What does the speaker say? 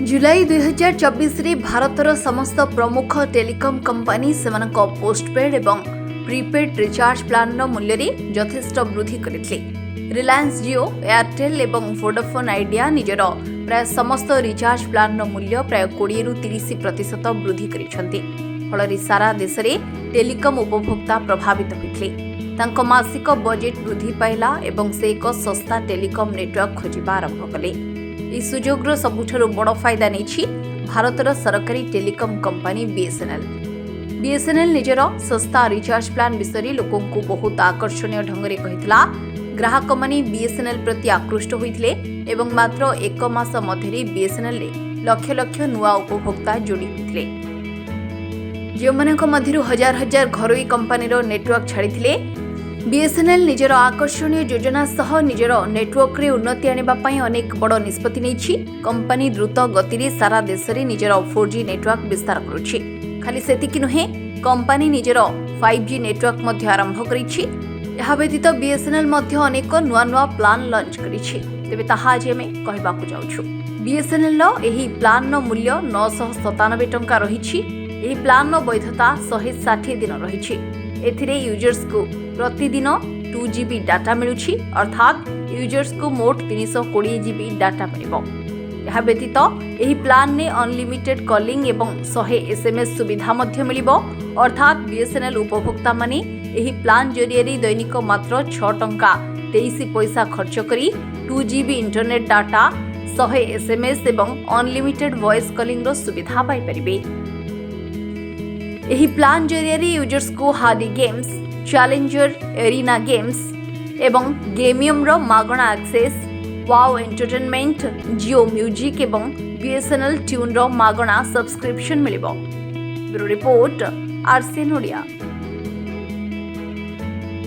जुलाई 2024 रे भारतर समस्त प्रमुख टेलीकॉम कंपनी सेमानक पोस्टपेड एवं प्रीपेड रिचार्ज प्लान मूल्य रे यथेष्ट वृद्धि करथिले। रिलायंस जियो, एयरटेल एवं वोडाफोन आइडिया निजर प्राय समस्त रिचार्ज प्लान मूल्य प्राय 20 रु 30% वृद्धि करिसंती। फल सारा देश में टेलीकॉम उपभोक्ता प्रभावित होते तांको मासिक बजेट वृद्धि पाइला एवं से एक सस्ता टेलीकॉम नेटवर्क खोजिबा आरंभ कले। यह सुजोगर सबुठारु बड़ फायदा नहीं भारतर सरकारी टेलीकॉम कंपनी बीएसएनएल निजर सस्ता रिचार्ज प्लान विषय लोकों को बहुत आकर्षणीय ढंग से कहितला। ग्राहक माने बीएसएनएल प्रति आकृष्ट होइथिले एवं मात्र एक मास मध्यरे बीएसएनएल रे लक्ष लक्ष नुआ उपभोक्ता जोड़ी होइथिले। जो मध्यरु हजार हजार घरोई कंपनीर नेटवर्क छाड़िथिले। बीएसएनएल निजर आकर्षणीय योजना सह निजर नेटवर्क रे उन्नति आनिबा पई अनेक बड़ निष्पत्ति नेछि। कंपनी द्रुत गति रे सारा देश रे निजर 4G नेटवर्क विस्तार करुछि। खाली सेतिकि नुहे, कंपनी निजर 5G नेटवर्क मध्य आरंभ करिछि। यह व्यतीत बीएसएनएल मध्य अनेक नुआ नुआ प्लान लॉन्च करिछि। तेबे ताहा आज आमे कहिबाकू जाउछु। बीएसएनएल रो एही प्लान नो मूल्य 997 टंका रहिछि। एही प्लान नो वैधता 160 दिन रहिछि। एथिरे यूजर्स को प्रतिदिन 2GB डाटा मिलुछि, अर्थात यूजर्स को मोट 320GB डाटा मिलिबो। यह व्यतीत एही प्लान ने अनलिमिटेड कॉलिंग एवं 100 SMS सुविधा मध्य मिलिबो, अर्थात बीएसएनएल उपभोक्ता माने एही प्लान जरिए दैनिक मात्र 6 टंका 23 पैसा खर्च करी 2GB इंटरनेट डाटा, 100 SMS एवं अनलिमिटेड वॉइस कॉलिंग रो सुविधा पाई परिबे। एही प्लान जरिए यूजर्स को Hardy games, Challenger Arena games एवं गेमियम रो मागणा access, Wow entertainment, Jio music एवं बीएसएनएल ट्यून रो मागणा सब्सक्रिप्शन मिलिबो। Bureau report, rcn Odia.